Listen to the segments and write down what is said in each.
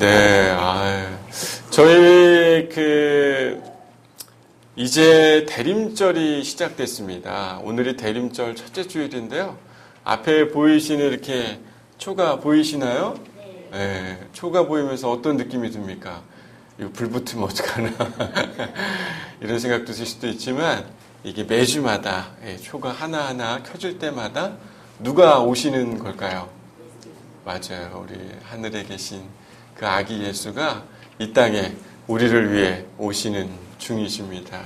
네, 저희 이제 대림절이 시작됐습니다. 오늘이 대림절 첫째 주일인데요. 앞에 보이시는 이렇게 초가 보이시나요? 네, 초가 보이면서 어떤 느낌이 듭니까? 이거 불 붙으면 어떡하나 이런 생각 드실 수도 있지만 이게 매주마다 초가 하나하나 켜질 때마다 누가 오시는 걸까요? 맞아요. 우리 하늘에 계신 그 아기 예수가 이 땅에 우리를 위해 오시는 중이십니다.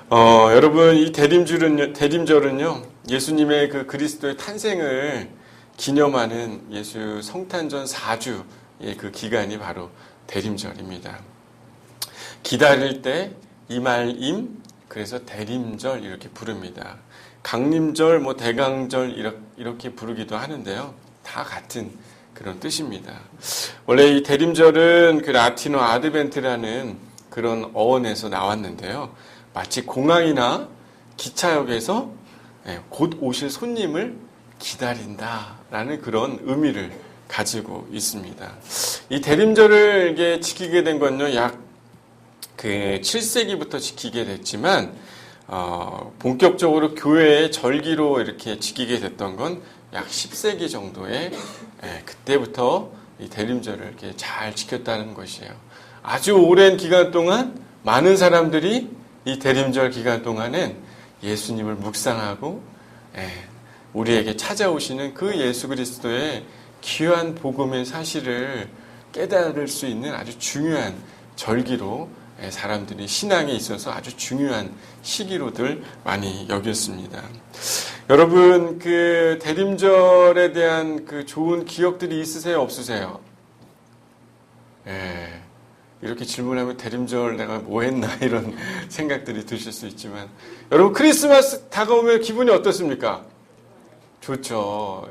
여러분, 이 대림절은요, 예수님의 그 그리스도의 탄생을 기념하는 예수 성탄전 4주의 그 기간이 바로 대림절입니다. 기다릴 때 이말임, 그래서 대림절 이렇게 부릅니다. 강림절, 대강절 이렇게 부르기도 하는데요. 다 같은 그런 뜻입니다. 원래 이 대림절은 그 라틴어 아드벤트라는 그런 어원에서 나왔는데요. 마치 공항이나 기차역에서 곧 오실 손님을 기다린다라는 그런 의미를 가지고 있습니다. 이 대림절을 이게 지키게 된 건요, 약 7세기부터 지키게 됐지만, 본격적으로 교회의 절기로 이렇게 지키게 됐던 건 약 10세기 정도에 그때부터 이 대림절을 이렇게 잘 지켰다는 것이에요. 아주 오랜 기간 동안 많은 사람들이 이 대림절 기간 동안엔 예수님을 묵상하고 우리에게 찾아오시는 그 예수 그리스도의 귀한 복음의 사실을 깨달을 수 있는 아주 중요한 절기로 사람들이 신앙에 있어서 아주 중요한 시기로들 많이 여겼습니다. 여러분, 그 대림절에 대한 그 좋은 기억들이 있으세요, 없으세요? 이렇게 질문하면 대림절 내가 뭐 했나 이런 생각들이 드실 수 있지만, 여러분, 크리스마스 다가오면 기분이 어떻습니까? 좋죠.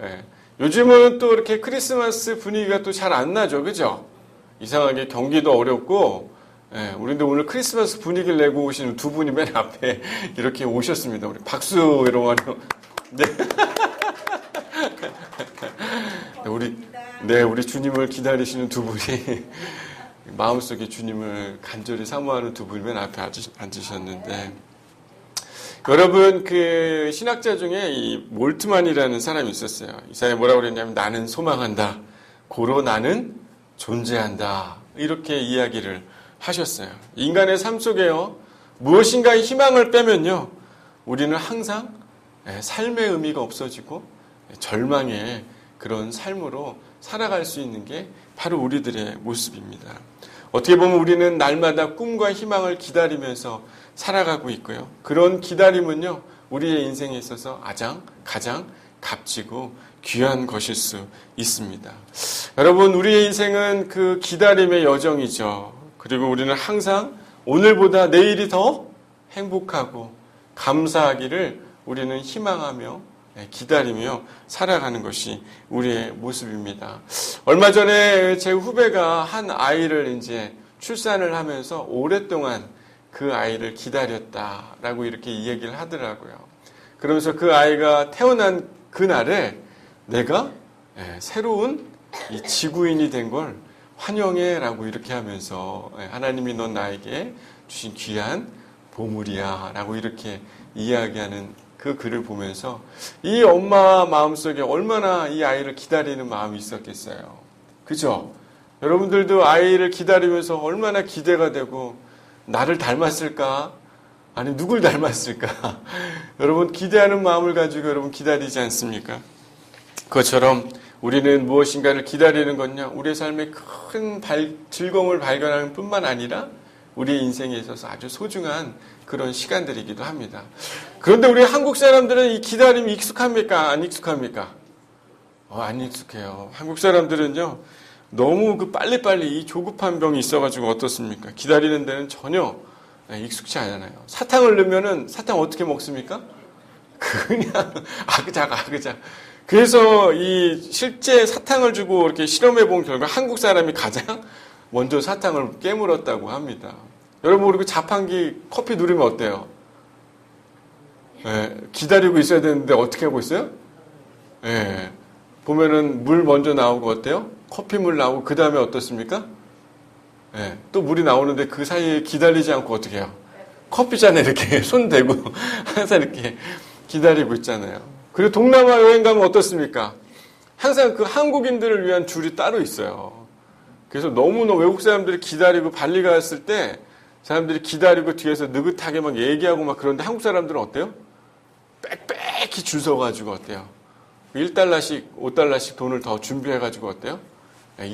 요즘은 또 이렇게 크리스마스 분위기가 또 잘 안 나죠, 그죠? 이상하게 경기도 어렵고, 우리도 오늘 크리스마스 분위기를 내고 오시는 두 분이 맨 앞에 이렇게 오셨습니다. 우리 박수 이러고 네. 우리 주님을 기다리시는 두 분이 마음속에 주님을 간절히 사모하는 두 분이 맨 앞에 앉으셨는데, 여러분, 그 신학자 중에 이 몰트만이라는 사람이 있었어요. 이 사람이 뭐라고 그랬냐면, 나는 소망한다, 고로 나는 존재한다, 이렇게 이야기를 하셨어요. 인간의 삶 속에요, 무엇인가의 희망을 빼면요, 우리는 항상 삶의 의미가 없어지고 절망의 그런 삶으로 살아갈 수 있는 게 바로 우리들의 모습입니다. 어떻게 보면 우리는 날마다 꿈과 희망을 기다리면서 살아가고 있고요. 그런 기다림은요, 우리의 인생에 있어서 가장 값지고 귀한 것일 수 있습니다. 여러분, 우리의 인생은 그 기다림의 여정이죠. 그리고 우리는 항상 오늘보다 내일이 더 행복하고 감사하기를 우리는 희망하며 기다리며 살아가는 것이 우리의 모습입니다. 얼마 전에 제 후배가 한 아이를 이제 출산을 하면서 오랫동안 그 아이를 기다렸다라고 이렇게 이야기를 하더라고요. 그러면서 그 아이가 태어난 그날에 내가 새로운 이 지구인이 된 걸 환영해라고 이렇게 하면서 하나님이 넌 나에게 주신 귀한 보물이야 라고 이렇게 이야기하는 그 글을 보면서 이 엄마 마음속에 얼마나 이 아이를 기다리는 마음이 있었겠어요. 그죠? 여러분들도 아이를 기다리면서 얼마나 기대가 되고, 나를 닮았을까? 아니, 누굴 닮았을까? 여러분, 기대하는 마음을 가지고 여러분 기다리지 않습니까? 그것처럼 우리는 무엇인가를 기다리는 건요, 우리의 삶에 큰 즐거움을 발견하는 뿐만 아니라 우리의 인생에 있어서 아주 소중한 그런 시간들이기도 합니다. 그런데 우리 한국 사람들은 이 기다림이 익숙합니까? 안 익숙합니까? 안 익숙해요. 한국 사람들은요, 너무 그 빨리빨리 이 조급한 병이 있어가지고 어떻습니까? 기다리는 데는 전혀 익숙치 않아요. 사탕을 넣으면은 사탕 어떻게 먹습니까? 그냥 아그작. 그래서 이 실제 사탕을 주고 이렇게 실험해 본 결과 한국 사람이 가장 먼저 사탕을 깨물었다고 합니다. 여러분, 우리 그 자판기 커피 누르면 어때요? 기다리고 있어야 되는데 어떻게 하고 있어요? 보면은 물 먼저 나오고 어때요? 커피물 나오고 그 다음에 어떻습니까? 예, 또 물이 나오는데 그 사이에 기다리지 않고 어떻게 해요? 커피잔에 이렇게 손 대고 항상 이렇게 기다리고 있잖아요. 그리고 동남아 여행 가면 어떻습니까? 항상 그 한국인들을 위한 줄이 따로 있어요. 그래서 너무너무 외국 사람들이 기다리고 발리 갔을 때 사람들이 기다리고 뒤에서 느긋하게 막 얘기하고 막 그런데 한국 사람들은 어때요? 빽빽히 줄 서가지고 어때요? 1달러씩, 5달러씩 돈을 더 준비해가지고 어때요?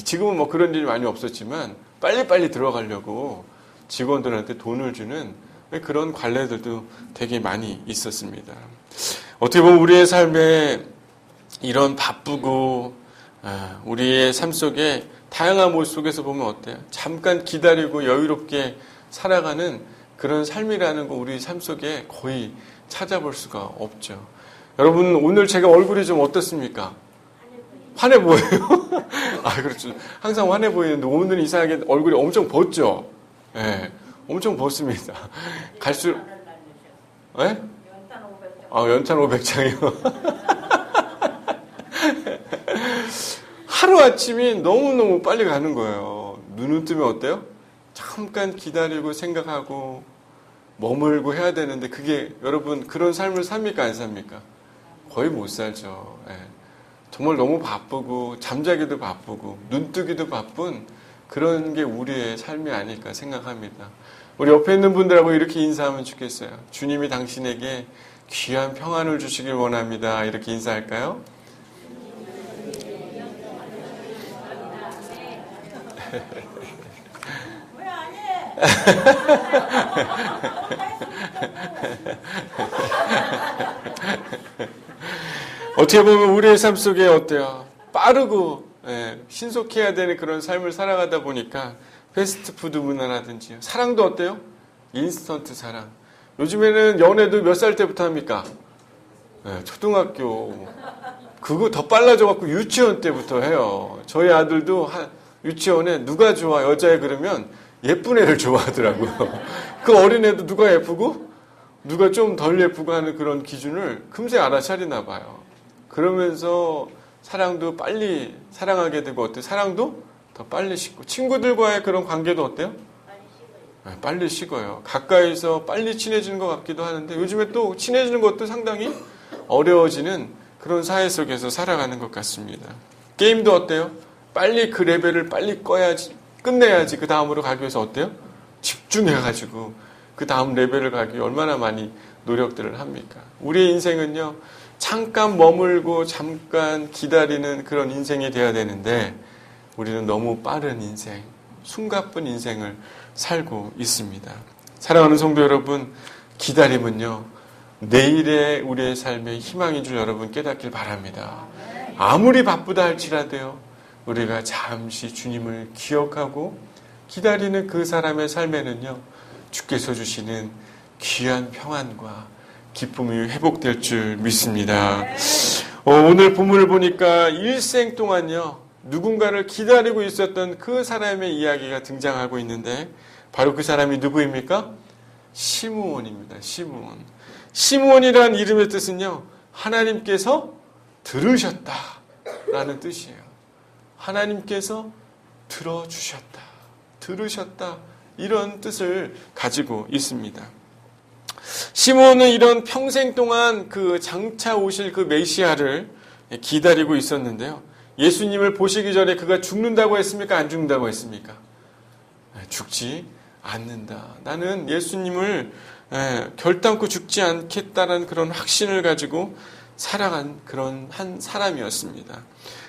지금은 뭐 그런 일이 많이 없었지만 빨리빨리 들어가려고 직원들한테 돈을 주는 그런 관례들도 되게 많이 있었습니다. 어떻게 보면 우리의 삶에 이런 바쁘고 우리의 삶 속에 다양한 모습 속에서 보면 어때요? 잠깐 기다리고 여유롭게 살아가는 그런 삶이라는 거 우리 삶 속에 거의 찾아볼 수가 없죠. 여러분 오늘 제가 얼굴이 좀 어떻습니까? 환해 보여요. 아 그렇죠. 항상 환해 보이는데 오늘 이상하게 얼굴이 엄청 벗죠. 예, 네, 엄청 벗습니다. 갈수록 예? 연탄 500장이요. 하루아침이 너무너무 빨리 가는 거예요. 눈을 뜨면 어때요? 잠깐 기다리고 생각하고 머물고 해야 되는데 그게 여러분 그런 삶을 삽니까 안 삽니까? 거의 못 살죠. 예. 정말 너무 바쁘고 잠자기도 바쁘고 눈뜨기도 바쁜 그런 게 우리의 삶이 아닐까 생각합니다. 우리 옆에 있는 분들하고 이렇게 인사하면 좋겠어요. 주님이 당신에게 귀한 평안을 주시길 원합니다. 이렇게 인사할까요? 왜 안 해? 어떻게 보면 우리의 삶 속에 어때요? 빠르고 신속해야 되는 그런 삶을 살아가다 보니까 패스트푸드 문화라든지 사랑도 어때요? 인스턴트 사랑. 요즘에는 연애도 몇 살 때부터 합니까? 초등학교 그거 더 빨라져갖고 유치원 때부터 해요. 저희 아들도 유치원에 누가 좋아 여자애 그러면 예쁜 애를 좋아하더라고요. 그 어린애도 누가 예쁘고 누가 좀 덜 예쁘고 하는 그런 기준을 금세 알아차리나 봐요. 그러면서 사랑도 빨리 사랑하게 되고 어때요? 사랑도 더 빨리 식고 친구들과의 그런 관계도 어때요? 빨리 식어요. 가까이서 빨리 친해지는 것 같기도 하는데 요즘에 또 친해지는 것도 상당히 어려워지는 그런 사회 속에서 살아가는 것 같습니다. 게임도 어때요? 빨리 그 레벨을 빨리 끝내야지 그 다음으로 가기 위해서 어때요? 집중해가지고 그 다음 레벨을 가기 위해 얼마나 많이 노력들을 합니까? 우리의 인생은요 잠깐 머물고 잠깐 기다리는 그런 인생이 되어야 되는데 우리는 너무 빠른 인생, 숨가쁜 인생을 살고 있습니다. 사랑하는 성도 여러분, 기다림은요 내일의 우리의 삶의 희망인 줄 여러분 깨닫길 바랍니다. 아무리 바쁘다 할지라도요 우리가 잠시 주님을 기억하고 기다리는 그 사람의 삶에는요 주께서 주시는 귀한 평안과 기쁨이 회복될 줄 믿습니다. 오늘 본문을 보니까 일생 동안요 누군가를 기다리고 있었던 그 사람의 이야기가 등장하고 있는데 바로 그 사람이 누구입니까? 시므온입니다. 시므온. 시므온이라는 이름의 뜻은요 하나님께서 들으셨다라는 뜻이에요. 하나님께서 들어주셨다, 들으셨다 이런 뜻을 가지고 있습니다. 시므온은 이런 평생 동안 그 장차 오실 그 메시아를 기다리고 있었는데요. 예수님을 보시기 전에 그가 죽는다고 했습니까? 안 죽는다고 했습니까? 죽지 않는다. 나는 예수님을 결단코 죽지 않겠다라는 그런 확신을 가지고 살아간 그런 한 사람이었습니다.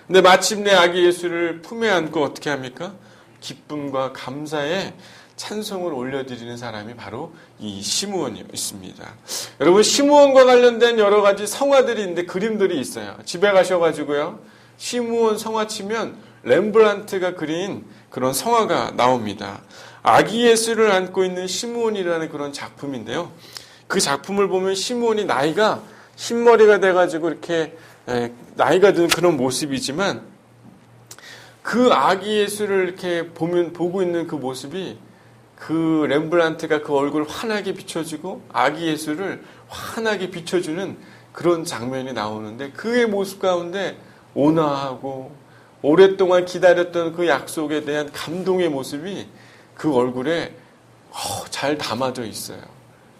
근데 마침내 아기 예수를 품에 안고 어떻게 합니까? 기쁨과 감사에 찬송을 올려드리는 사람이 바로 이 시므온이었습니다. 여러분 시므온과 관련된 여러 가지 성화들이 있는데 그림들이 있어요. 집에 가셔가지고요. 시므온 성화 치면 렘브란트가 그린 그런 성화가 나옵니다. 아기 예수를 안고 있는 시므온이라는 그런 작품인데요. 그 작품을 보면 시므온이 나이가 흰머리가 돼가지고 이렇게 나이가 든 그런 모습이지만 그 아기 예수를 이렇게 보고 있는 그 모습이 그 렘브란트가 그 얼굴을 환하게 비춰주고 아기 예수를 환하게 비춰주는 그런 장면이 나오는데 그의 모습 가운데 온화하고 오랫동안 기다렸던 그 약속에 대한 감동의 모습이 그 얼굴에 잘 담아져 있어요.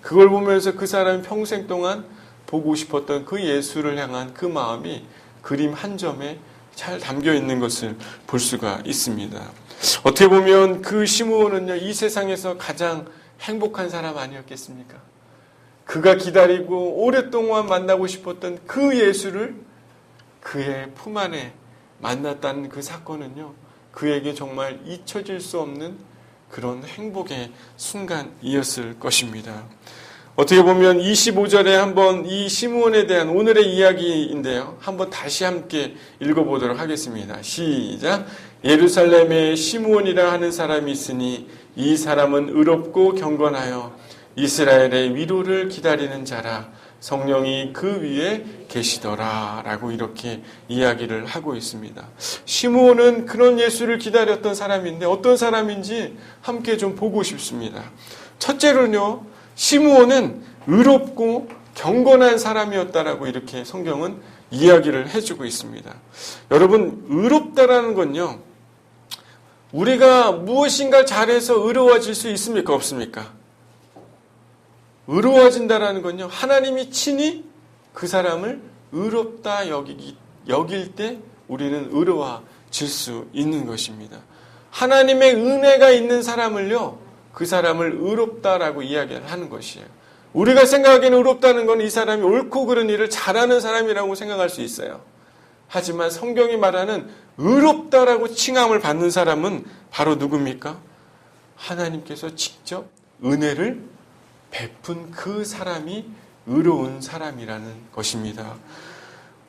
그걸 보면서 그 사람이 평생 동안 보고 싶었던 그 예수를 향한 그 마음이 그림 한 점에 잘 담겨 있는 것을 볼 수가 있습니다. 어떻게 보면 그 시므온은요, 이 세상에서 가장 행복한 사람 아니었겠습니까? 그가 기다리고 오랫동안 만나고 싶었던 그 예수를 그의 품 안에 만났다는 그 사건은요, 그에게 정말 잊혀질 수 없는 그런 행복의 순간이었을 것입니다. 어떻게 보면 25절에 한번 이 시므온에 대한 오늘의 이야기인데요. 한번 다시 함께 읽어보도록 하겠습니다. 시작. 예루살렘에 시므온이라 하는 사람이 있으니 이 사람은 의롭고 경건하여 이스라엘의 위로를 기다리는 자라. 성령이 그 위에 계시더라 라고 이렇게 이야기를 하고 있습니다. 시므온은 그런 예수를 기다렸던 사람인데 어떤 사람인지 함께 좀 보고 싶습니다. 첫째로는요, 시므온은 의롭고 경건한 사람이었다라고 이렇게 성경은 이야기를 해주고 있습니다. 여러분, 의롭다라는 건요, 우리가 무엇인가 잘해서 의로워질 수 있습니까? 없습니까? 의로워진다라는 건요, 하나님이 친히 그 사람을 의롭다 여길 때 우리는 의로워질 수 있는 것입니다. 하나님의 은혜가 있는 사람을요, 그 사람을 의롭다라고 이야기를 하는 것이에요. 우리가 생각하기에는 의롭다는 건 이 사람이 옳고 그른 일을 잘하는 사람이라고 생각할 수 있어요. 하지만 성경이 말하는 의롭다라고 칭함을 받는 사람은 바로 누굽니까? 하나님께서 직접 은혜를 베푼 그 사람이 의로운 사람이라는 것입니다.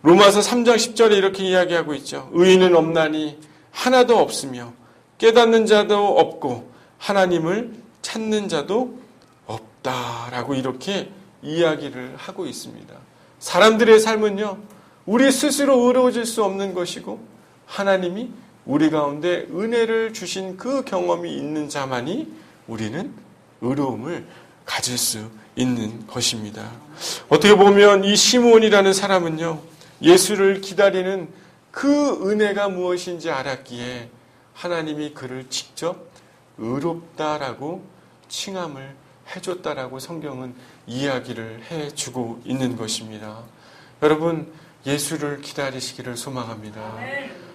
로마서 3장 10절에 이렇게 이야기하고 있죠. 의인은 없나니 하나도 없으며 깨닫는 자도 없고 하나님을 찾는 자도 없다라고 이렇게 이야기를 하고 있습니다. 사람들의 삶은요, 우리 스스로 의로워질 수 없는 것이고 하나님이 우리 가운데 은혜를 주신 그 경험이 있는 자만이 우리는 의로움을 가질 수 있는 것입니다. 어떻게 보면 이 시므온이라는 사람은요, 예수를 기다리는 그 은혜가 무엇인지 알았기에 하나님이 그를 직접 의롭다라고 칭함을 해줬다라고 성경은 이야기를 해주고 있는 것입니다. 여러분, 예수를 기다리시기를 소망합니다.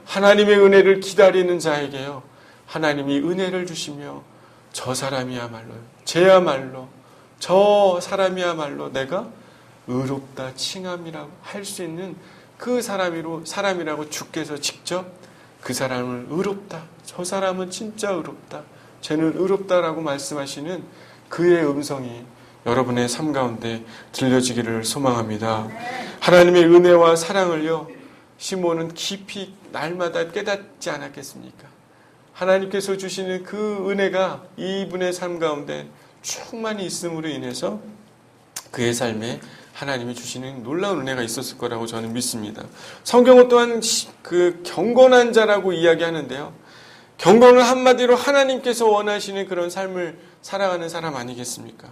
하나님의 은혜를 기다리는 자에게요, 하나님이 은혜를 주시며 저 사람이야말로, 쟤야말로, 저 사람이야말로 내가 의롭다 칭함이라고 할 수 있는 그 사람이라고 주께서 직접 그 사람을 의롭다, 저 사람은 진짜 의롭다, 쟤는 의롭다라고 말씀하시는 그의 음성이 여러분의 삶 가운데 들려지기를 소망합니다. 하나님의 은혜와 사랑을요, 시므온은 깊이 날마다 깨닫지 않았겠습니까? 하나님께서 주시는 그 은혜가 이분의 삶 가운데 충만히 있음으로 인해서 그의 삶에 하나님이 주시는 놀라운 은혜가 있었을 거라고 저는 믿습니다. 성경은 또한 그 경건한 자라고 이야기하는데요. 경건은 한마디로 하나님께서 원하시는 그런 삶을 살아가는 사람 아니겠습니까?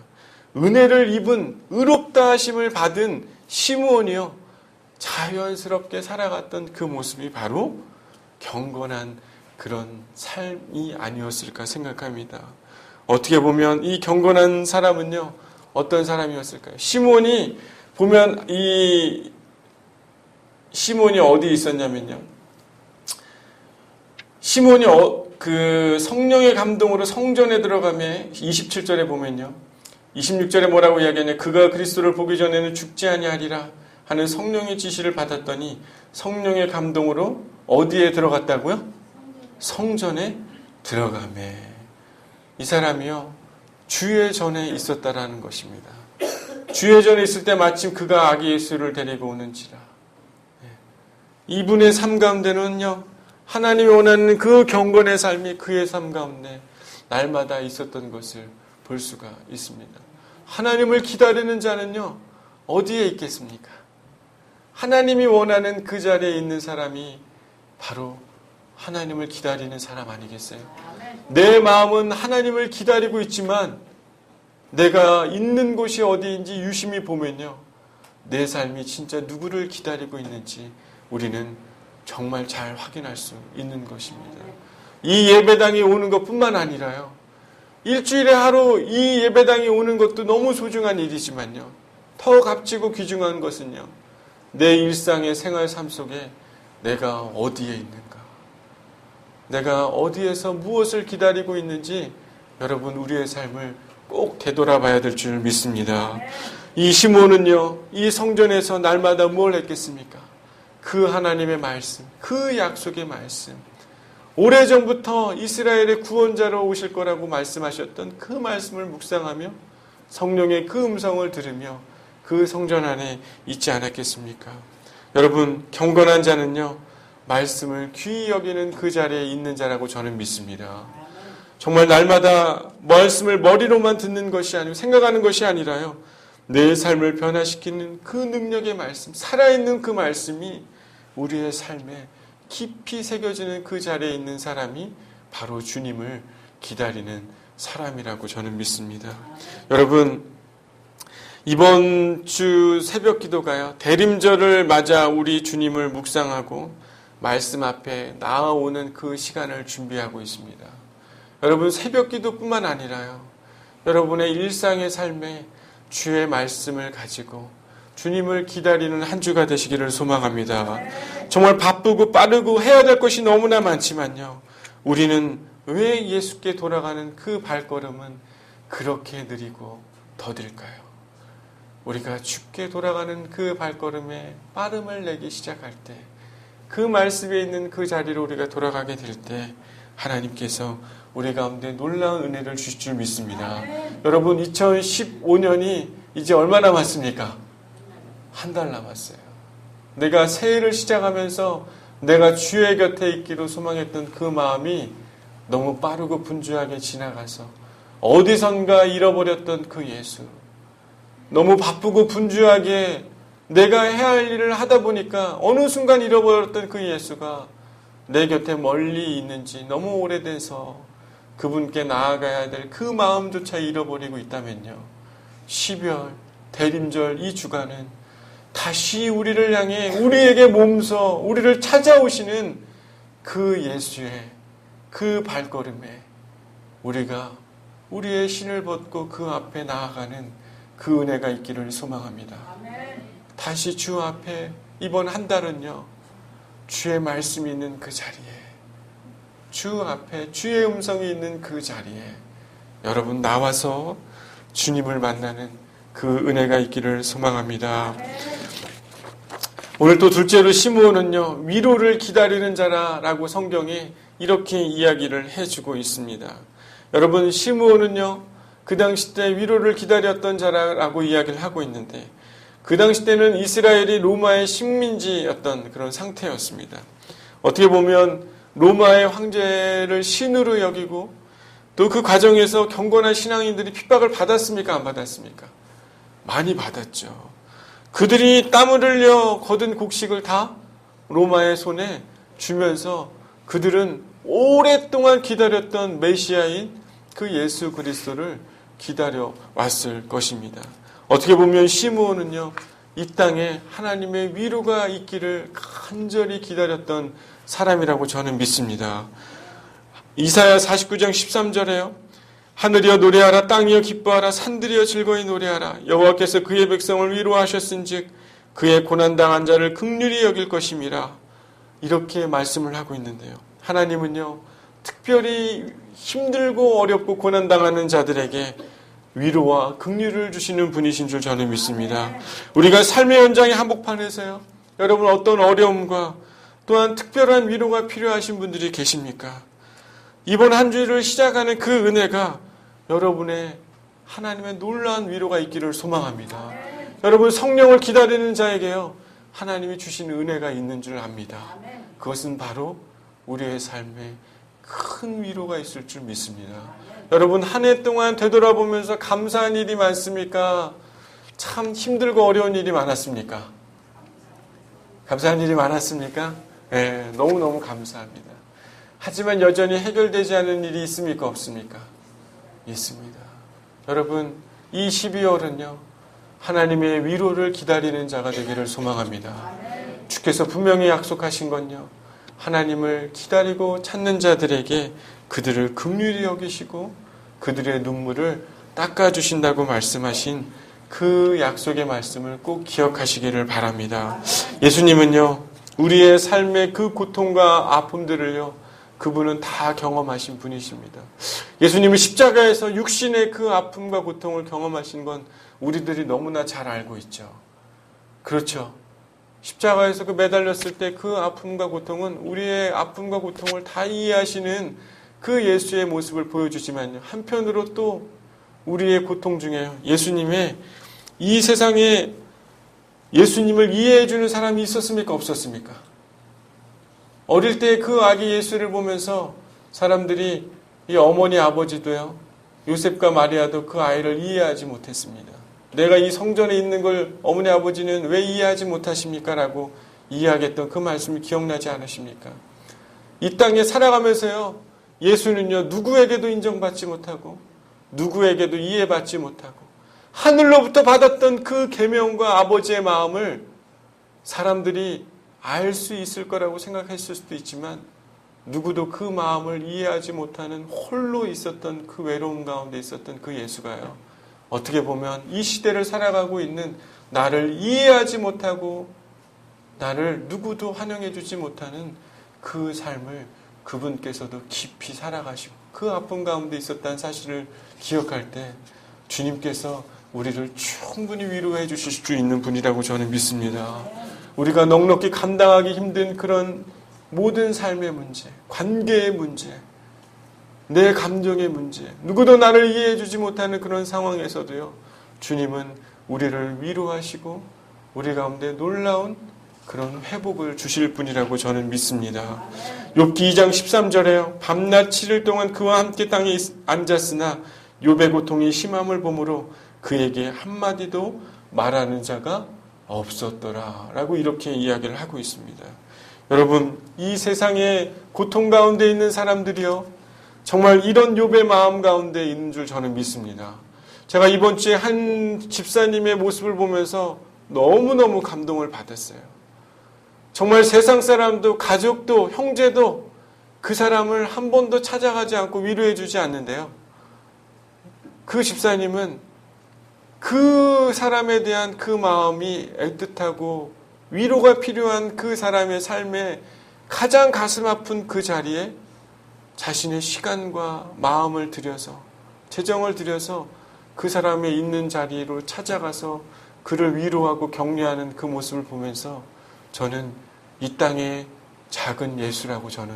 은혜를 입은 의롭다 하심을 받은 시므온이요, 자연스럽게 살아갔던 그 모습이 바로 경건한 그런 삶이 아니었을까 생각합니다. 어떻게 보면 이 경건한 사람은요, 어떤 사람이었을까요? 시므온이 보면 이 시므온이 어디 있었냐면요, 시므온이 그 성령의 감동으로 성전에 들어가며 27절에 보면요, 26절에 뭐라고 이야기하냐, 그가 그리스도를 보기 전에는 죽지 아니하리라 하는 성령의 지시를 받았더니 성령의 감동으로 어디에 들어갔다고요? 성전에 들어가매. 이 사람이요, 주의 전에 있었다라는 것입니다. 주의 전에 있을 때 마침 그가 아기 예수를 데리고 오는지라. 이분의 삶 가운데는요, 하나님이 원하는 그 경건의 삶이 그의 삶 가운데 날마다 있었던 것을 볼 수가 있습니다. 하나님을 기다리는 자는요, 어디에 있겠습니까? 하나님이 원하는 그 자리에 있는 사람이 바로 하나님을 기다리는 사람 아니겠어요? 내 마음은 하나님을 기다리고 있지만 내가 있는 곳이 어디인지 유심히 보면요, 내 삶이 진짜 누구를 기다리고 있는지 우리는 정말 잘 확인할 수 있는 것입니다. 이 예배당에 오는 것뿐만 아니라요. 일주일에 하루 이 예배당에 오는 것도 너무 소중한 일이지만요. 더 값지고 귀중한 것은요. 내 일상의 생활 삶 속에 내가 어디에 있는가. 내가 어디에서 무엇을 기다리고 있는지 여러분 우리의 삶을 꼭 되돌아봐야 될 줄 믿습니다. 이 시므온은요. 이 성전에서 날마다 뭘 했겠습니까? 그 하나님의 말씀, 그 약속의 말씀. 오래전부터 이스라엘의 구원자로 오실 거라고 말씀하셨던 그 말씀을 묵상하며 성령의 그 음성을 들으며 그 성전 안에 있지 않았겠습니까? 여러분, 경건한 자는요, 말씀을 귀히 여기는 그 자리에 있는 자라고 저는 믿습니다. 정말 날마다 말씀을 머리로만 듣는 것이 아니고 생각하는 것이 아니라요, 내 삶을 변화시키는 그 능력의 말씀, 살아있는 그 말씀이 우리의 삶에 깊이 새겨지는 그 자리에 있는 사람이 바로 주님을 기다리는 사람이라고 저는 믿습니다. 여러분, 이번 주 새벽 기도가요, 대림절을 맞아 우리 주님을 묵상하고 말씀 앞에 나아오는 그 시간을 준비하고 있습니다. 여러분, 새벽 기도뿐만 아니라요, 여러분의 일상의 삶에 주의 말씀을 가지고 주님을 기다리는 한 주가 되시기를 소망합니다. 정말 바쁘고 빠르고 해야 될 것이 너무나 많지만요. 우리는 왜 예수께 돌아가는 그 발걸음은 그렇게 느리고 더딜까요? 우리가 주께 돌아가는 그 발걸음에 빠름을 내기 시작할 때, 그 말씀에 있는 그 자리로 우리가 돌아가게 될 때 하나님께서 우리 가운데 놀라운 은혜를 주실 줄 믿습니다. 여러분, 2015년이 이제 얼마 남았습니까? 한 달 남았어요. 내가 새해를 시작하면서 내가 주의 곁에 있기로 소망했던 그 마음이 너무 빠르고 분주하게 지나가서 어디선가 잃어버렸던 그 예수, 너무 바쁘고 분주하게 내가 해야 할 일을 하다 보니까 어느 순간 잃어버렸던 그 예수가 내 곁에 멀리 있는지 너무 오래돼서 그분께 나아가야 될 그 마음조차 잃어버리고 있다면요, 12월 대림절 이 주간은 다시 우리를 향해 우리에게 몸서 우리를 찾아오시는 그 예수의 그 발걸음에 우리가 우리의 신을 벗고 그 앞에 나아가는 그 은혜가 있기를 소망합니다. 다시 주 앞에 이번 한 달은요, 주의 말씀이 있는 그 자리에, 주 앞에 주의 음성이 있는 그 자리에 여러분 나와서 주님을 만나는 그 은혜가 있기를 소망합니다. 오늘 또 둘째로 시므온은요, 위로를 기다리는 자라라고 성경에 이렇게 이야기를 해주고 있습니다. 여러분, 시므온은요, 그 당시 때 위로를 기다렸던 자라고 이야기를 하고 있는데, 그 당시 때는 이스라엘이 로마의 식민지였던 그런 상태였습니다. 어떻게 보면 로마의 황제를 신으로 여기고 또 그 과정에서 경건한 신앙인들이 핍박을 받았습니까? 안 받았습니까? 많이 받았죠. 그들이 땀을 흘려 거둔 곡식을 다 로마의 손에 주면서 그들은 오랫동안 기다렸던 메시아인 그 예수 그리스도를 기다려 왔을 것입니다. 어떻게 보면 시므온은요, 이 땅에 하나님의 위로가 있기를 간절히 기다렸던 사람이라고 저는 믿습니다. 이사야 49장 13절에요. 하늘이여 노래하라, 땅이여 기뻐하라, 산들이여 즐거이 노래하라. 여호와께서 그의 백성을 위로하셨은즉 그의 고난당한 자를 긍휼히 여길 것임이라. 이렇게 말씀을 하고 있는데요. 하나님은요, 특별히 힘들고 어렵고 고난당하는 자들에게 위로와 긍휼을 주시는 분이신 줄 저는 믿습니다. 우리가 삶의 현장의 한복판에서요, 여러분 어떤 어려움과 또한 특별한 위로가 필요하신 분들이 계십니까? 이번 한 주를 시작하는 그 은혜가 여러분의 하나님의 놀라운 위로가 있기를 소망합니다. 여러분, 성령을 기다리는 자에게요, 하나님이 주시는 은혜가 있는 줄 압니다. 그것은 바로 우리의 삶에 큰 위로가 있을 줄 믿습니다. 여러분, 한 해 동안 되돌아보면서 감사한 일이 많습니까? 참 힘들고 어려운 일이 많았습니까? 감사한 일이 많았습니까? 네, 너무너무 감사합니다. 하지만 여전히 해결되지 않은 일이 있습니까? 없습니까? 있습니다. 여러분, 이 12월은요, 하나님의 위로를 기다리는 자가 되기를 소망합니다. 주께서 분명히 약속하신 건요, 하나님을 기다리고 찾는 자들에게 그들을 긍휼히 여기시고 그들의 눈물을 닦아주신다고 말씀하신 그 약속의 말씀을 꼭 기억하시기를 바랍니다. 예수님은요, 우리의 삶의 그 고통과 아픔들을요, 그분은 다 경험하신 분이십니다. 예수님은 십자가에서 육신의 그 아픔과 고통을 경험하신 건 우리들이 너무나 잘 알고 있죠. 그렇죠. 십자가에서 그 매달렸을 때 그 아픔과 고통은 우리의 아픔과 고통을 다 이해하시는 그 예수의 모습을 보여주지만요, 한편으로 또 우리의 고통 중에 예수님의 이 세상에 예수님을 이해해주는 사람이 있었습니까? 없었습니까? 어릴 때 그 아기 예수를 보면서 사람들이 이 어머니 아버지도요, 요셉과 마리아도 그 아이를 이해하지 못했습니다. 내가 이 성전에 있는 걸 어머니 아버지는 왜 이해하지 못하십니까? 라고 이야기했던 그 말씀이 기억나지 않으십니까? 이 땅에 살아가면서요, 예수는요, 누구에게도 인정받지 못하고 누구에게도 이해받지 못하고 하늘로부터 받았던 그 계명과 아버지의 마음을 사람들이 알 수 있을 거라고 생각했을 수도 있지만 누구도 그 마음을 이해하지 못하는 홀로 있었던 그 외로움 가운데 있었던 그 예수가요, 어떻게 보면 이 시대를 살아가고 있는 나를 이해하지 못하고 나를 누구도 환영해 주지 못하는 그 삶을 그분께서도 깊이 살아가시고 그 아픔 가운데 있었다는 사실을 기억할 때 주님께서 우리를 충분히 위로해 주실 수 있는 분이라고 저는 믿습니다. 우리가 넉넉히 감당하기 힘든 그런 모든 삶의 문제, 관계의 문제, 내 감정의 문제, 누구도 나를 이해해 주지 못하는 그런 상황에서도요, 주님은 우리를 위로하시고 우리 가운데 놀라운 그런 회복을 주실 분이라고 저는 믿습니다. 욥기 2장 13절에요. 밤낮 7일 동안 그와 함께 땅에 앉았으나 욥의 고통이 심함을 보므로 그에게 한마디도 말하는 자가 없었더라 라고 이렇게 이야기를 하고 있습니다. 여러분, 이 세상의 고통 가운데 있는 사람들이요, 정말 이런 욥의 마음 가운데 있는 줄 저는 믿습니다. 제가 이번 주에 한 집사님의 모습을 보면서 너무너무 감동을 받았어요. 정말 세상 사람도 가족도 형제도 그 사람을 한 번도 찾아가지 않고 위로해 주지 않는데요, 그 집사님은 그 사람에 대한 그 마음이 애틋하고 위로가 필요한 그 사람의 삶에 가장 가슴 아픈 그 자리에 자신의 시간과 마음을 들여서, 재정을 들여서 그 사람의 있는 자리로 찾아가서 그를 위로하고 격려하는 그 모습을 보면서 저는 이 땅의 작은 예수라고 저는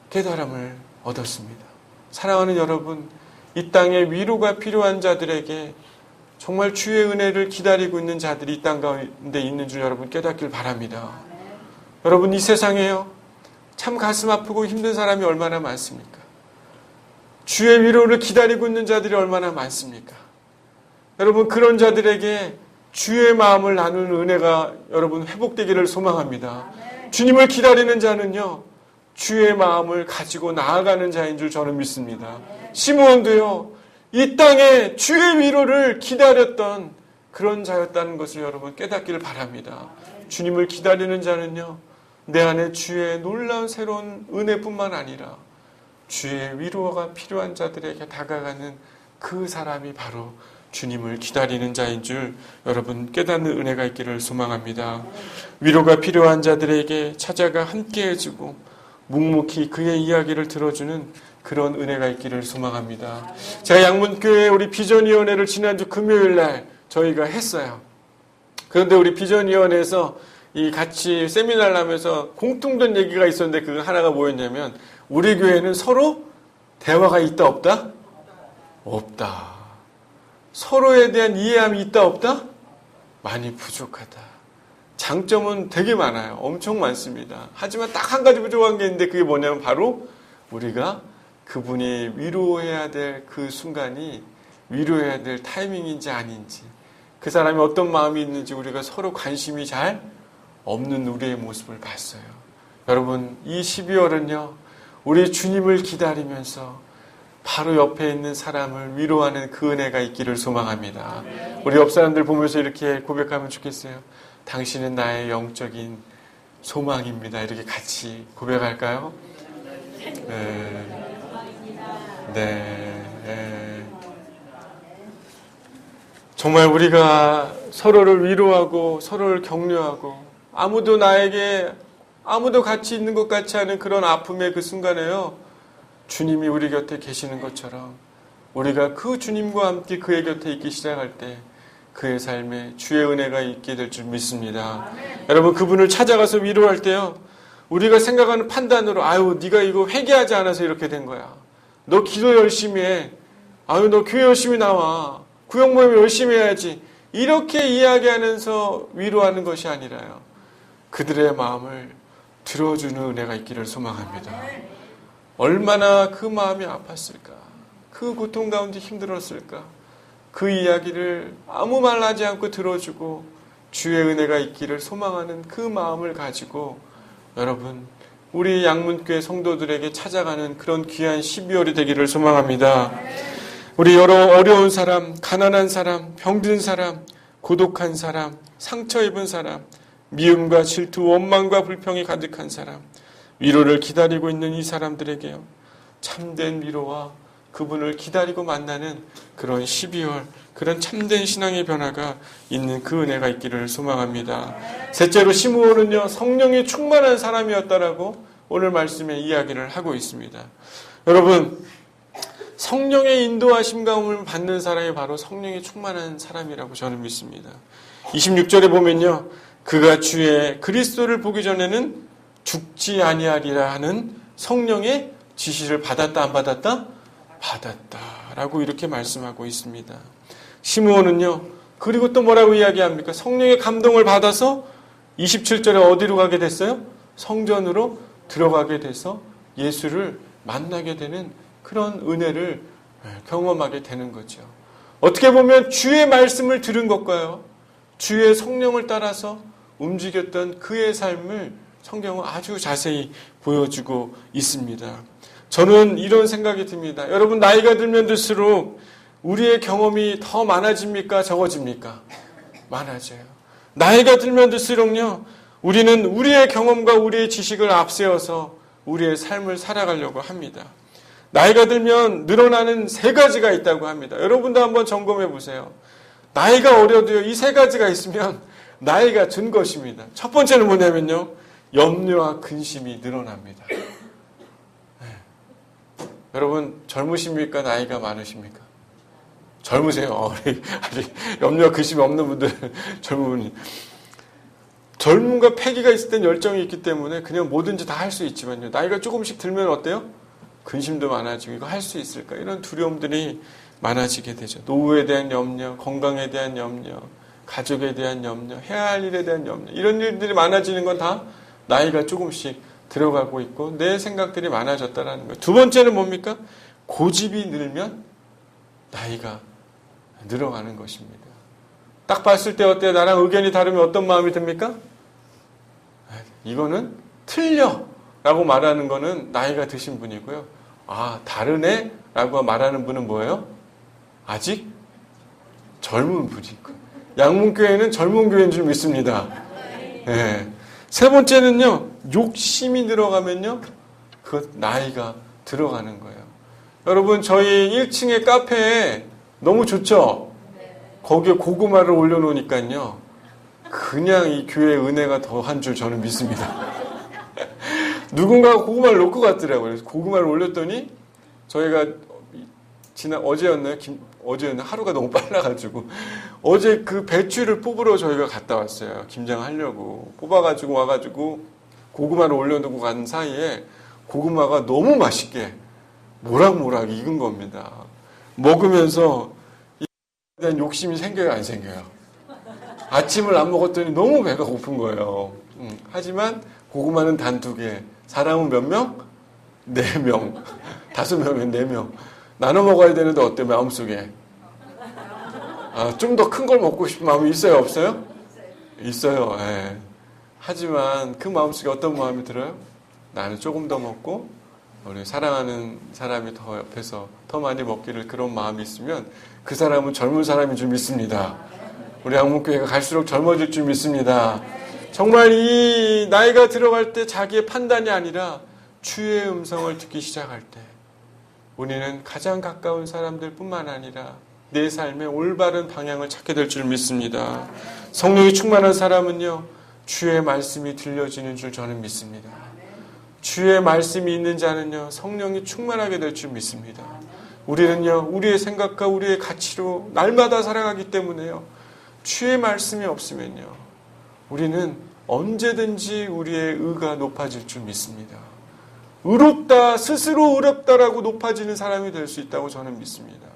깨달음을 얻었습니다. 사랑하는 여러분, 이 땅에 위로가 필요한 자들에게 정말 주의 은혜를 기다리고 있는 자들이 이 땅 가운데 있는 줄 여러분 깨닫길 바랍니다. 여러분, 이 세상에요, 참 가슴 아프고 힘든 사람이 얼마나 많습니까? 주의 위로를 기다리고 있는 자들이 얼마나 많습니까? 여러분, 그런 자들에게 주의 마음을 나누는 은혜가 여러분 회복되기를 소망합니다. 주님을 기다리는 자는요, 주의 마음을 가지고 나아가는 자인 줄 저는 믿습니다. 시므온도요, 이 땅에 주의 위로를 기다렸던 그런 자였다는 것을 여러분 깨닫기를 바랍니다. 주님을 기다리는 자는요, 내 안에 주의 놀라운 새로운 은혜뿐만 아니라 주의 위로가 필요한 자들에게 다가가는 그 사람이 바로 주님을 기다리는 자인 줄 여러분 깨닫는 은혜가 있기를 소망합니다. 위로가 필요한 자들에게 찾아가 함께 해주고 묵묵히 그의 이야기를 들어주는 그런 은혜가 있기를 소망합니다. 제가 양문교회 우리 비전위원회를 지난주 금요일 날 저희가 했어요. 그런데 우리 비전위원회에서 이 같이 세미나를 하면서 공통된 얘기가 있었는데 그 하나가 뭐였냐면, 우리 교회는 서로 대화가 있다 없다? 없다. 서로에 대한 이해함이 있다 없다? 많이 부족하다. 장점은 되게 많아요. 엄청 많습니다. 하지만 딱 한 가지 부족한 게 있는데 그게 뭐냐면 바로 우리가 그분이 위로해야 될 그 순간이 위로해야 될 타이밍인지 아닌지, 그 사람이 어떤 마음이 있는지 우리가 서로 관심이 잘 없는 우리의 모습을 봤어요. 여러분, 이 12월은요, 우리 주님을 기다리면서 바로 옆에 있는 사람을 위로하는 그 은혜가 있기를 소망합니다. 우리 옆 사람들 보면서 이렇게 고백하면 좋겠어요. 당신은 나의 영적인 소망입니다. 이렇게 같이 고백할까요? 네. 네. 정말 우리가 서로를 위로하고 서로를 격려하고 아무도 같이 있는 것 같지 않은 그런 아픔의 그 순간에요. 주님이 우리 곁에 계시는 것처럼 우리가 그 주님과 함께 그의 곁에 있기 시작할 때 그의 삶에 주의 은혜가 있게 될 줄 믿습니다. 여러분 그분을 찾아가서 위로할 때요. 우리가 생각하는 판단으로 아유 네가 이거 회개하지 않아서 이렇게 된 거야. 너 기도 열심히 해. 아유 너 교회 열심히 나와. 구역 모임 열심히 해야지. 이렇게 이야기하면서 위로하는 것이 아니라요. 그들의 마음을 들어주는 은혜가 있기를 소망합니다. 얼마나 그 마음이 아팠을까. 그 고통 가운데 힘들었을까. 그 이야기를 아무 말 하지 않고 들어주고 주의 은혜가 있기를 소망하는 그 마음을 가지고 여러분 우리 양문교회 성도들에게 찾아가는 그런 귀한 12월이 되기를 소망합니다. 우리 여러 어려운 사람, 가난한 사람, 병든 사람, 고독한 사람, 상처 입은 사람, 미움과 질투, 원망과 불평이 가득한 사람, 위로를 기다리고 있는 이 사람들에게요. 참된 위로와 그분을 기다리고 만나는 그런 12월, 그런 참된 신앙의 변화가 있는 그 은혜가 있기를 소망합니다. 셋째로 시므온은요, 성령이 충만한 사람이었다라고 오늘 말씀에 이야기를 하고 있습니다. 여러분, 성령의 인도하심 가운을 받는 사람이 바로 성령이 충만한 사람이라고 저는 믿습니다. 26절에 보면요, 그가 주의 그리스도를 보기 전에는 죽지 아니하리라 하는 성령의 지시를 받았다 안 받았다? 받았다라고 이렇게 말씀하고 있습니다. 시므온은요. 그리고 또 뭐라고 이야기합니까? 성령의 감동을 받아서 27절에 어디로 가게 됐어요? 성전으로 들어가게 돼서 예수를 만나게 되는 그런 은혜를 경험하게 되는 거죠. 어떻게 보면 주의 말씀을 들은 것과요. 주의 성령을 따라서 움직였던 그의 삶을 성경은 아주 자세히 보여주고 있습니다. 저는 이런 생각이 듭니다. 여러분 나이가 들면 들수록 우리의 경험이 더 많아집니까? 적어집니까? 많아져요. 나이가 들면 들수록요. 우리는 우리의 경험과 우리의 지식을 앞세워서 우리의 삶을 살아가려고 합니다. 나이가 들면 늘어나는 세 가지가 있다고 합니다. 여러분도 한번 점검해 보세요. 나이가 어려도요. 이 세 가지가 있으면 나이가 든 것입니다. 첫 번째는 뭐냐면요. 염려와 근심이 늘어납니다. 여러분 젊으십니까? 나이가 많으십니까? 젊으세요. 아직 염려와 근심이 없는 분들 젊은 분이. 젊음과 패기가 있을 땐 열정이 있기 때문에 그냥 뭐든지 다 할 수 있지만요. 나이가 조금씩 들면 어때요? 근심도 많아지고 이거 할 수 있을까? 이런 두려움들이 많아지게 되죠. 노후에 대한 염려, 건강에 대한 염려, 가족에 대한 염려, 해야 할 일에 대한 염려. 이런 일들이 많아지는 건 다 나이가 조금씩 들어가고 있고 내 생각들이 많아졌다는 거예요. 두 번째는 뭡니까? 고집이 늘면 나이가 늘어가는 것입니다. 딱 봤을 때 어때요? 나랑 의견이 다르면 어떤 마음이 듭니까? 이거는 틀려 라고 말하는 거는 나이가 드신 분이고요. 아, 다르네? 라고 말하는 분은 뭐예요? 아직 젊은 분이고. 양문교회는 젊은 교회인 줄 믿습니다. 네. 세 번째는요, 욕심이 들어가면요, 그 나이가 들어가는 거예요. 여러분, 저희 1층의 카페에 너무 좋죠? 거기에 고구마를 올려놓으니까요, 그냥 이 교회의 은혜가 더한 줄 저는 믿습니다. 누군가가 고구마를 놓고 갔더라고요. 그래서 고구마를 올렸더니, 저희가 어제였나요? 어제는 하루가 너무 빨라가지고 어제 그 배추를 뽑으러 저희가 갔다 왔어요. 김장하려고 뽑아가지고 와가지고 고구마를 올려놓고 간 사이에 고구마가 너무 맛있게 모락모락 익은 겁니다. 먹으면서 이에 대한 욕심이 생겨요, 안 생겨요? 아침을 안 먹었더니 너무 배가 고픈 거예요. 하지만 고구마는 단 2개. 사람은 몇 명? 4명. 5명이면 4명. 나눠 먹어야 되는데 어때요? 마음속에? 좀 더 큰 걸 먹고 싶은 마음이 있어요? 없어요? 있어요. 예. 하지만 그 마음속에 어떤 마음이 들어요? 나는 조금 더 먹고 우리 사랑하는 사람이 더 옆에서 더 많이 먹기를 그런 마음이 있으면 그 사람은 젊은 사람인 줄 믿습니다. 우리 양문교회가 갈수록 젊어질 줄 믿습니다. 정말 이 나이가 들어갈 때 자기의 판단이 아니라 주의 음성을 듣기 시작할 때 우리는 가장 가까운 사람들 뿐만 아니라 내 삶의 올바른 방향을 찾게 될 줄 믿습니다. 성령이 충만한 사람은요, 주의 말씀이 들려지는 줄 저는 믿습니다. 주의 말씀이 있는 자는요, 성령이 충만하게 될 줄 믿습니다. 우리는요, 우리의 생각과 우리의 가치로 날마다 살아가기 때문에요, 주의 말씀이 없으면요, 우리는 언제든지 우리의 의가 높아질 줄 믿습니다. 의롭다, 스스로 의롭다라고 높아지는 사람이 될 수 있다고 저는 믿습니다.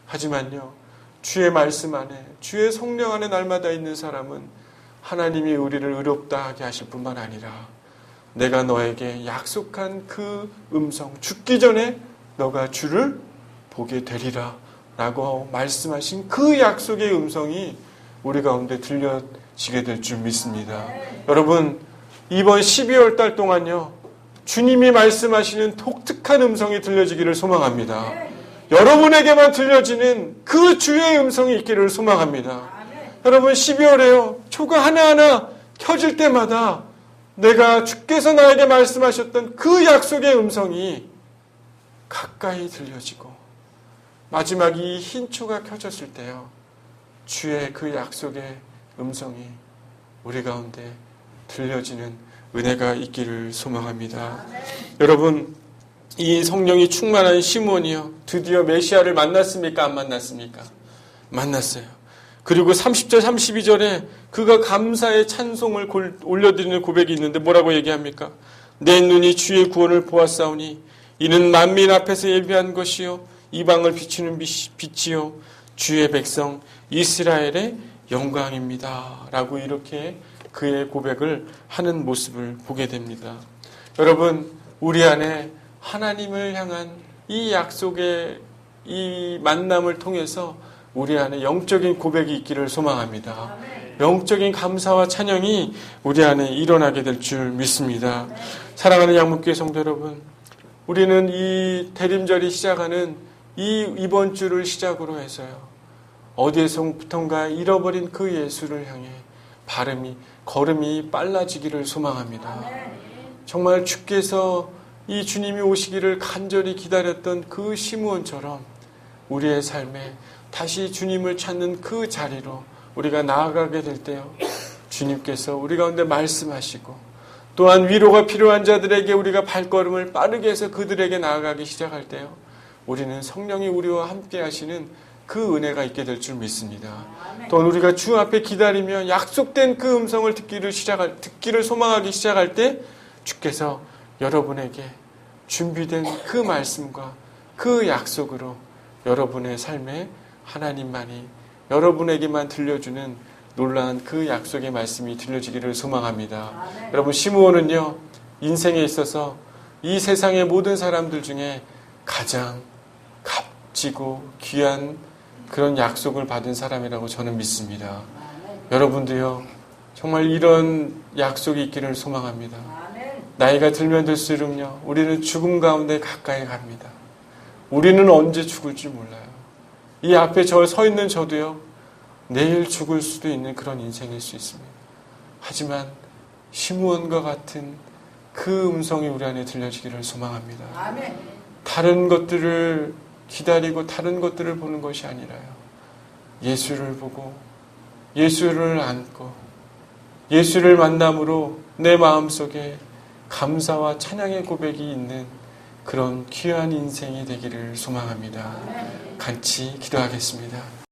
하지만요, 주의 말씀 안에, 주의 성령 안에 날마다 있는 사람은 하나님이 우리를 의롭다 하게 하실 뿐만 아니라 내가 너에게 약속한 그 음성, 죽기 전에 너가 주를 보게 되리라 라고 말씀하신 그 약속의 음성이 우리 가운데 들려지게 될 줄 믿습니다. 여러분, 이번 12월 달 동안요, 주님이 말씀하시는 독특한 음성이 들려지기를 소망합니다. 여러분에게만 들려지는 그 주의 음성이 있기를 소망합니다. 여러분, 12월에요, 초가 하나하나 켜질 때마다 내가 주께서 나에게 말씀하셨던 그 약속의 음성이 가까이 들려지고 마지막 이 흰 초가 켜졌을 때요, 주의 그 약속의 음성이 우리 가운데 들려지는 은혜가 있기를 소망합니다. 여러분, 이 성령이 충만한 시몬이요, 드디어 메시아를 만났습니까? 안 만났습니까? 만났어요. 그리고 30절 32절에 그가 감사의 찬송을 올려드리는 고백이 있는데 뭐라고 얘기합니까? 내 눈이 주의 구원을 보았사오니 이는 만민 앞에서 예비한 것이요 이방을 비추는 빛이요 주의 백성 이스라엘의 영광입니다 라고 이렇게 그의 고백을 하는 모습을 보게 됩니다. 여러분, 우리 안에 하나님을 향한 이 약속의 이 만남을 통해서 우리 안에 영적인 고백이 있기를 소망합니다. 영적인 감사와 찬양이 우리 안에 일어나게 될 줄 믿습니다. 사랑하는 양목교회 성도 여러분, 우리는 이 대림절이 시작하는 이번 주를 시작으로 해서요, 어디에서부턴가 잃어버린 그 예수를 향해 걸음이 빨라지기를 소망합니다. 정말 주께서 이 주님이 오시기를 간절히 기다렸던 그 시므온처럼 우리의 삶에 다시 주님을 찾는 그 자리로 우리가 나아가게 될 때요, 주님께서 우리 가운데 말씀하시고 또한 위로가 필요한 자들에게 우리가 발걸음을 빠르게 해서 그들에게 나아가기 시작할 때요, 우리는 성령이 우리와 함께 하시는 그 은혜가 있게 될 줄 믿습니다. 또한 우리가 주 앞에 기다리며 약속된 그 음성을 듣기를 소망하기 시작할 때 주께서 여러분에게 준비된 그 말씀과 그 약속으로 여러분의 삶에 하나님만이 여러분에게만 들려주는 놀라운 그 약속의 말씀이 들려지기를 소망합니다. 여러분, 시므온은요, 인생에 있어서 이 세상의 모든 사람들 중에 가장 값지고 귀한 그런 약속을 받은 사람이라고 저는 믿습니다. 여러분도요, 정말 이런 약속이 있기를 소망합니다. 나이가 들면 들수록요, 우리는 죽음 가운데 가까이 갑니다. 우리는 언제 죽을지 몰라요. 이 앞에 서 있는 저도요, 내일 죽을 수도 있는 그런 인생일 수 있습니다. 하지만 시므온과 같은 그 음성이 우리 안에 들려지기를 소망합니다. 다른 것들을 기다리고 다른 것들을 보는 것이 아니라요, 예수를 보고 예수를 안고 예수를 만남으로 내 마음속에 감사와 찬양의 고백이 있는 그런 귀한 인생이 되기를 소망합니다. 같이 기도하겠습니다.